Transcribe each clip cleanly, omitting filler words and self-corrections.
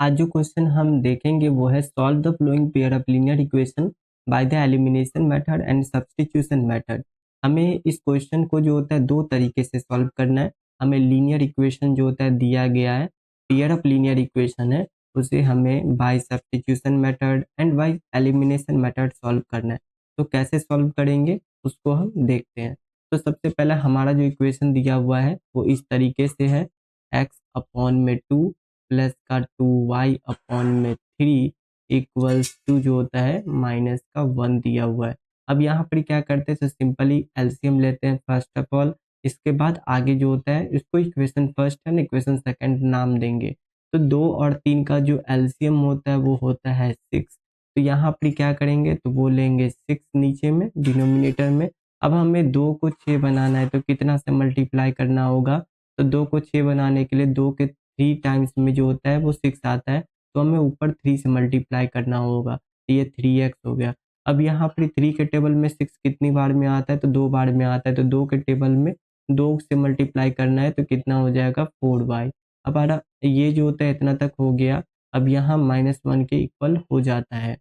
आज जो क्वेश्चन हम देखेंगे वो है solve the flowing pair of linear equation by the elimination method and substitution method. हमें इस क्वेश्चन को जो होता है दो तरीके से सॉल्व करना है। हमें लीनियर इक्वेशन जो होता है दिया गया है, पेयर ऑफ लीनियर इक्वेशन है, उसे हमें by substitution method and by elimination method solve करना है। तो कैसे सॉल्व करेंगे उसको हम देखते हैं। तो सबसे पहला हमारा जो इक्वेशन दिया हुआ है वो इस तरीके से है, एक्स अपॉन में 2 प्लस का 2y अपॉन में 3 इक्वल्स टू जो होता है माइनस का 1 दिया हुआ है। अब यहाँ पर क्या करते हैं, तो सिंपली एलसीएम लेते हैं फर्स्ट ऑफ ऑल। इसके बाद आगे जो होता है इसको equation first and equation second नाम देंगे। तो 2 और 3 का जो एलसीएम होता है वो होता है 6। तो यहाँ पर क्या करेंगे, तो वो लेंगे 6 नीचे में डिनोमिनेटर में। अब हमें 2 को 6 बनाना है तो कितना से मल्टीप्लाई करना होगा, तो 2 को 6 बनाने के लिए 2 के 3 टाइम्स में जो होता है वो 6 आता है, तो हमें ऊपर 3 से मल्टीप्लाई करना होगा, तो ये 3x हो गया। अब यहाँ पर 3 के टेबल में 6 कितनी बार में आता है, तो 2 बार में आता है, तो 2 के टेबल में 2 से मल्टीप्लाई करना है तो कितना हो जाएगा 4y। अब हमारा ये जो होता है इतना तक हो गया। अब यहाँ -1 के इक्वल हो जाता है।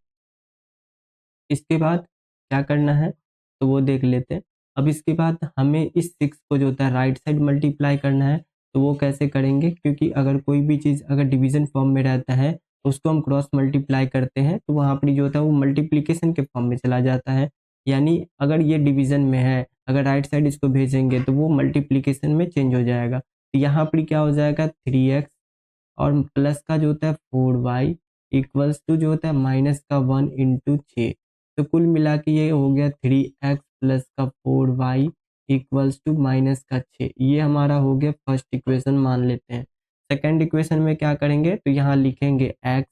इसके बाद क्या करना है तो वो देख लेते हैं। अब इसके बाद हमें इस 6 को जो होता है राइट साइड मल्टीप्लाई करना है, तो वो कैसे करेंगे, क्योंकि अगर कोई भी चीज़ अगर डिवीजन फॉर्म में रहता है तो उसको हम क्रॉस मल्टीप्लाई करते हैं तो वहाँ पर जो होता है वो मल्टीप्लिकेशन के फॉर्म में चला जाता है। यानी अगर ये डिवीजन में है, अगर राइट साइड इसको भेजेंगे तो वो मल्टीप्लिकेशन में चेंज हो जाएगा। तो यहाँ पर क्या हो जाएगा 3x और प्लस का जो होता है 4y इक्वल्स टू जो होता है माइनस का 1 इंटू 6। तो कुल मिला के ये हो गया 3x प्लस का 4y इक्वल्स टू माइनस का 6। ये हमारा हो गया फर्स्ट इक्वेशन मान लेते हैं। सेकंड इक्वेशन में क्या करेंगे, तो यहाँ लिखेंगे x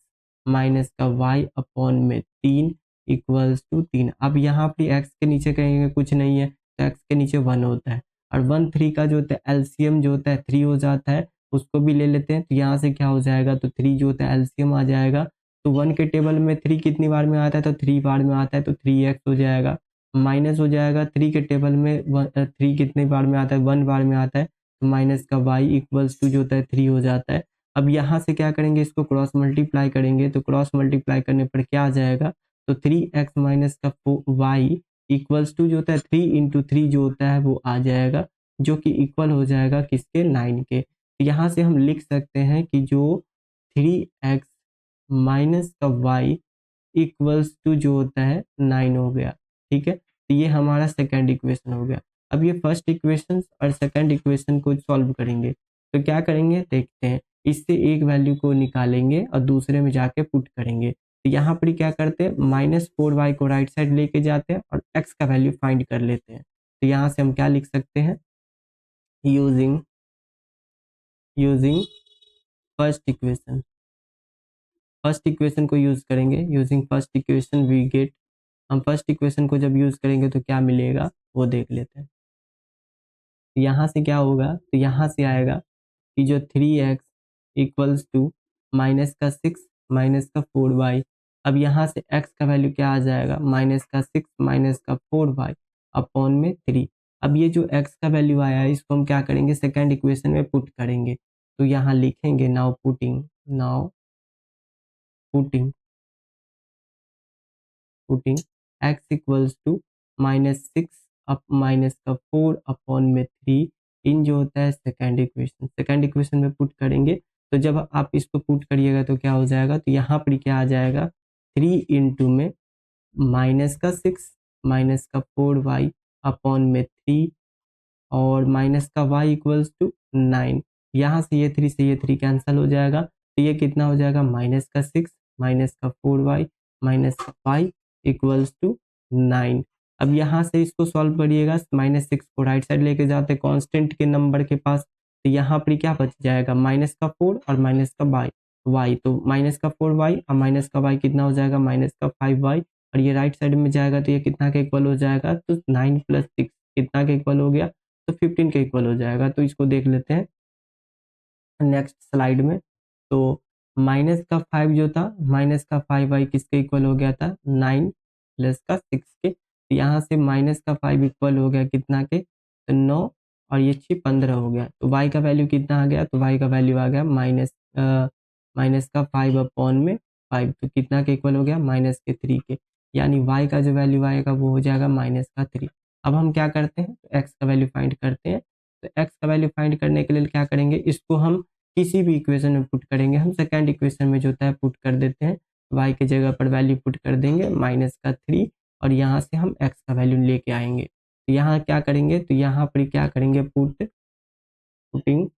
माइनस का y अपॉन में 3 इक्वल्स टू 3। अब यहाँ पे x के नीचे कहेंगे कुछ नहीं है, तो x के नीचे 1 होता है और 1 3 का जो होता है एलसीएम जो होता है 3 हो जाता है, उसको भी ले लेते हैं। तो यहाँ से क्या हो जाएगा, तो 3 जो होता है एलसीएम आ जाएगा। तो 1 के टेबल में 3 कितनी बार में आता है, तो 3 बार में आता है, तो 3x हो जाएगा। माइनस हो जाएगा 3 के टेबल में 3 कितनी बार में आता है, 1 बार में आता है, तो माइनस का y इक्वल्स टू जो होता है 3 हो जाता है। अब यहाँ से क्या करेंगे, इसको क्रॉस मल्टीप्लाई करेंगे, तो क्रॉस मल्टीप्लाई करने पर क्या आ जाएगा, तो 3x माइनस का y इक्वल्स टू जो होता है 3 इंटू 3 जो होता है वो आ जाएगा, जो कि इक्वल हो जाएगा किसके 9 के। यहाँ से हम लिख सकते हैं कि जो 3x माइनस का y इक्वल्स टू जो होता है 9 हो गया। ठीक है, तो ये हमारा सेकंड इक्वेशन हो गया। अब ये फर्स्ट इक्वेशन और सेकंड इक्वेशन को सॉल्व करेंगे, तो क्या करेंगे देखते हैं। इससे एक वैल्यू को निकालेंगे और दूसरे में जाके पुट करेंगे। तो यहाँ पर क्या करते हैं, -4y को राइट साइड लेके जाते हैं और x का वैल्यू फाइंड कर लेते हैं। तो यहाँ से हम क्या लिख सकते हैं, यूजिंग फर्स्ट इक्वेशन को यूज करेंगे। Using first equation we get, हम फर्स्ट इक्वेशन को जब यूज करेंगे तो क्या मिलेगा वो देख लेते हैं। यहाँ से क्या होगा, तो यहाँ से आएगा कि जो 3x इक्वल्स टू माइनस का 6 माइनस का 4y। अब यहाँ से x का वैल्यू क्या आ जाएगा, माइनस का 6 माइनस का 4y अपॉन में 3। अब ये जो x का वैल्यू आया है इसको हम क्या करेंगे, सेकंड इक्वेशन में पुट करेंगे। तो यहाँ लिखेंगे पुटिंग x इक्वल्स टू -6 अप माइनस का 4 अपॉन में 3 इन जो होता है सेकंड इक्वेशन में पुट करेंगे। तो जब आप इसको पुट करिएगा तो क्या हो जाएगा, तो यहाँ पर क्या आ जाएगा 3 इंटू में माइनस का 6 माइनस का 4y अपॉन में 3 और माइनस का y इक्वल्स टू 9। यहाँ से ये 3 कैंसिल हो जाएगा, तो ये कितना हो जाएगा, माइनस का 6 माइनस का 4y माइनस का y इक्वल्स टू 9। अब यहाँ से इसको सॉल्व करिएगा, -6 को राइट साइड लेके जाते कांस्टेंट के नंबर के पास, तो यहाँ पर क्या बच जाएगा, माइनस का 4 और माइनस का y। तो माइनस का 4y और माइनस का y कितना हो जाएगा, माइनस का 5y। और ये राइट साइड में जाएगा तो ये कितना के इक्वल हो जाएगा, तो 9 + 6 कितना के इक्वल हो गया, तो 15 के इक्वल हो जाएगा। तो इसको देख लेते हैं नेक्स्ट स्लाइड में। तो माइनस का 5 जो था, माइनस का 5y किसके इक्वल हो गया था, 9 प्लस का 6 के। तो यहाँ से माइनस का 5 इक्वल हो गया कितना के, तो 9 और ये 6 15 हो गया। तो y का वैल्यू कितना आ गया, तो y का वैल्यू आ गया माइनस का 5/5, तो कितना के इक्वल हो गया, -3 के, यानी y का जो वैल्यू आएगा वो हो जाएगा -3। अब हम क्या करते हैं, x का वैल्यू फाइंड करते हैं। तो x का वैल्यू फाइंड करने के लिए क्या करेंगे, इसको हम किसी भी इक्वेशन में पुट करेंगे। हम सेकेंड इक्वेशन में जो होता है पुट कर देते हैं, y के जगह पर वैल्यू पुट कर देंगे -3, और यहाँ से हम x का वैल्यू लेके आएंगे। तो यहाँ क्या करेंगे, तो यहाँ पर क्या करेंगे, putting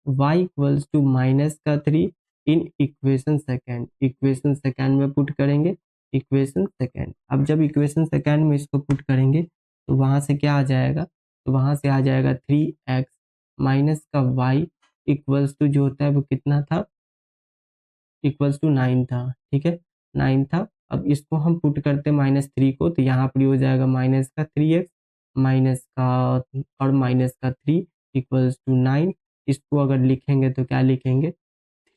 y equals to -3 in equation second में पुट करेंगे, इक्वेशन सेकेंड। अब जब इक्वेशन सेकेंड में इसको पुट करेंगे तो वहाँ से क्या आ जाएगा, तो वहाँ से आ जाएगा 3x माइनस का y इक्वल्स टू जो होता है वो कितना था, इक्वल्स टू 9 था, ठीक है, 9 था। अब इसको हम पुट करते -3 को, तो यहाँ पर हो जाएगा माइनस का 3x माइनस का और माइनस का 3 इक्वल्स टू 9। इसको अगर लिखेंगे तो क्या लिखेंगे,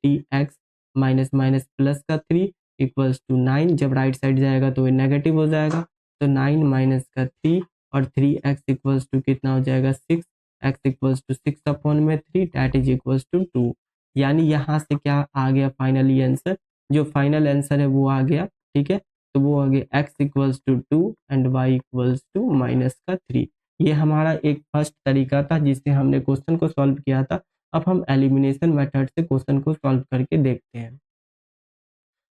3x माइनस माइनस प्लस का 3 इक्वल्स टू 9। जब राइट साइड जाएगा तो ये नेगेटिव हो जाएगा, तो 9 माइनस का 3 और 3x इक्वल्स टू कितना हो जाएगा, 6, x equals to 6/3 that is equals to 2। यानी यहाँ से क्या आ गया फाइनली आंसर, जो फाइनल आंसर है वो आ गया, ठीक है। तो वो आ गया x equals to 2 and y equals to -3। ये हमारा एक फर्स्ट तरीका था जिससे हमने क्वेश्चन को सॉल्व किया था। अब हम एलिमिनेशन मेथड से क्वेश्चन को सॉल्व करके देखते हैं।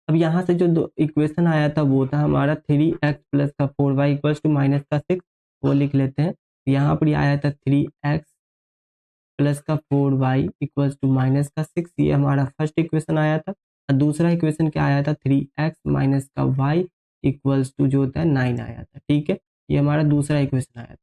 अब यहाँ से जो दो इक्वेशन आया था वो था हमारा 3x प्लस का 4y इक्वल्स टू माइनस का 6, वो लिख लेते हैं। यहाँ पर आया था 3x प्लस का 4y इक्वल्स टू माइनस का 6, ये हमारा फर्स्ट इक्वेशन आया था। और दूसरा इक्वेशन क्या आया था, 3x माइनस का y इक्वल्स टू जो होता है 9 आया था, ठीक है। ये हमारा दूसरा इक्वेशन आया था।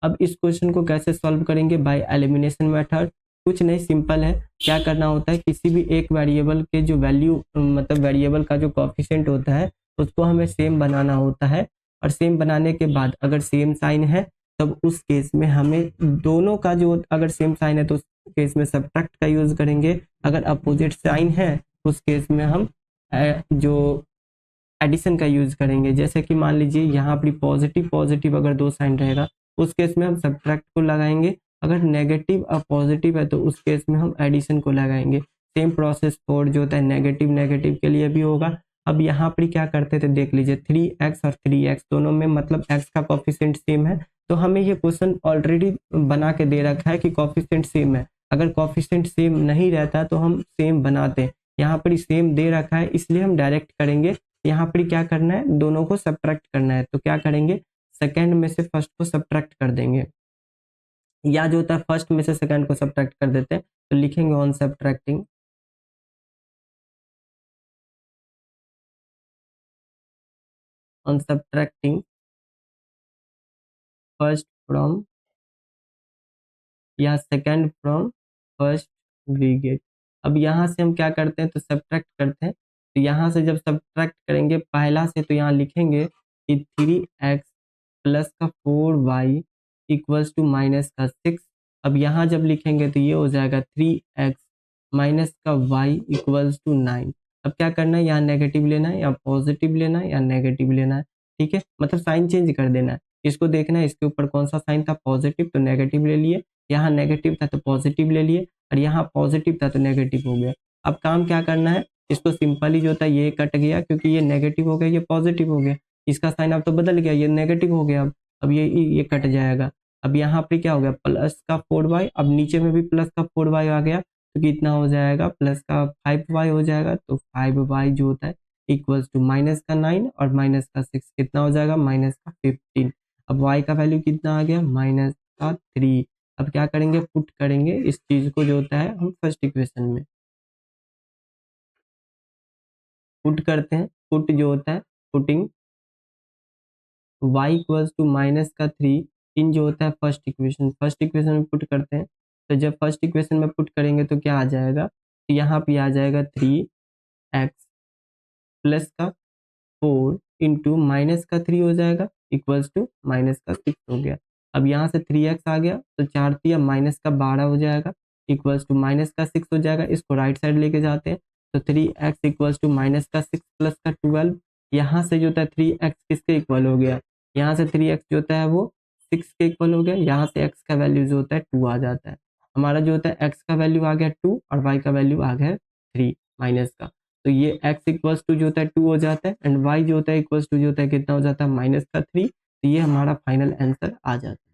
अब इस क्वेश्चन को कैसे सॉल्व करेंगे, बाय एलिमिनेशन मेथड। कुछ नहीं, सिंपल है। क्या करना होता है, किसी भी एक वेरिएबल के जो वैल्यू मतलब वेरिएबल का जो कोएफिशिएंट होता है उसको हमें सेम बनाना होता है, और सेम बनाने के बाद अगर सेम साइन है तब उस केस में हमें दोनों का जो, अगर सेम साइन है तो उस केस में सब्ट्रैक्ट का यूज करेंगे, अगर अपोजिट साइन है उस केस में हम जो एडिशन का यूज करेंगे। जैसे कि मान लीजिए यहाँ पर पॉजिटिव पॉजिटिव अगर दो साइन रहेगा उस केस में हम सब्ट्रैक्ट को लगाएंगे, अगर नेगेटिव और पॉजिटिव है तो उस केस में हम एडिशन को लगाएंगे। सेम प्रोसेस फॉर जो होता है नेगेटिव नेगेटिव के लिए भी होगा। अब यहाँ पर क्या करते थे, देख लीजिए 3x और 3x दोनों में मतलब x का कोफिशिएंट सेम है, तो हमें ये क्वेश्चन ऑलरेडी बना के दे रखा है कि कोफिशिएंट सेम है। अगर कोफिशिएंट सेम नहीं रहता तो हम सेम बनाते, यहाँ पर सेम दे रखा है इसलिए हम डायरेक्ट करेंगे। यहाँ पर क्या करना है, दोनों को सब्ट्रैक्ट करना है, तो क्या करेंगे, सेकंड में से फर्स्ट को सब्ट्रैक्ट कर देंगे, या जो होता है फर्स्ट में से सेकंड को सब्ट्रैक्ट कर देते हैं। तो लिखेंगे ऑन सब्ट्रैक्टिंग फर्स्ट फ्रॉम या second from first we get. अब यहाँ से हम क्या करते हैं, तो सब्ट्रैक्ट करते हैं। तो यहाँ से जब सब्ट्रैक्ट करेंगे पहला से, तो यहाँ लिखेंगे कि 3x प्लस का 4y इक्वल्स टू माइनस का 6। अब यहाँ जब लिखेंगे तो ये हो जाएगा 3x माइनस का y इक्वल्स टू 9। अब क्या करना है, यहाँ नेगेटिव लेना है या पॉजिटिव लेना है या नेगेटिव लेना है, ठीक है, मतलब साइन चेंज कर देना है। इसको देखना है इसके ऊपर कौन सा साइन था, पॉजिटिव, तो नेगेटिव ले लिए, यहाँ नेगेटिव था तो पॉजिटिव ले लिए, और यहाँ पॉजिटिव था तो नेगेटिव हो गया। अब काम क्या करना है, इसको सिंपली जो होता है ये कट गया क्योंकि ये नेगेटिव हो गया ये पॉजिटिव हो गया, इसका साइन अब तो बदल गया, ये नेगेटिव हो गया। अब ये कट जाएगा। अब यहाँ पे क्या हो गया, प्लस का 4y, अब नीचे में भी प्लस का 4y आ गया तो कितना हो जाएगा, प्लस का 5y हो जाएगा। तो 5y जो होता है इक्वल्स टू माइनस का 9 और माइनस का 6 कितना हो जाएगा, माइनस का 15। अब y का वैल्यू कितना आ गया, माइनस का 3। अब क्या करेंगे, पुट करेंगे इस चीज को जो होता है हम फर्स्ट इक्वेशन में पुट करते हैं। पुट जो होता है putting y equals to minus का 3 इन जो होता है फर्स्ट इक्वेशन में पुट करते हैं। तो जब फर्स्ट इक्वेशन में पुट करेंगे तो क्या आ जाएगा, तो यहाँ पे आ जाएगा 3x प्लस का 4 इंटू माइनस का 3 हो जाएगा इक्वल्स टू माइनस का 6 हो गया। अब यहाँ से 3x आ गया तो 4 तिया माइनस का 12 हो जाएगा इक्वल्स टू माइनस का 6 हो जाएगा। इसको राइट साइड लेके जाते हैं तो 3x इक्वल्स टू माइनस का 6 प्लस का 12। यहाँ से जो होता है 3x किसके इक्वल हो गया, यहाँ से 3x जो होता है वो 6 के इक्वल हो गया, यहाँ से x का वैल्यू जो होता है 2 आ जाता है। हमारा जो होता है x का वैल्यू आ गया 2 और y का वैल्यू आ गया 3 माइनस का। तो ये x इक्वल्स टू जो होता है 2 हो जाता है एंड y जो होता है इक्वल्स टू जो होता है कितना हो जाता है -3। तो ये हमारा फाइनल आंसर आ जाता है।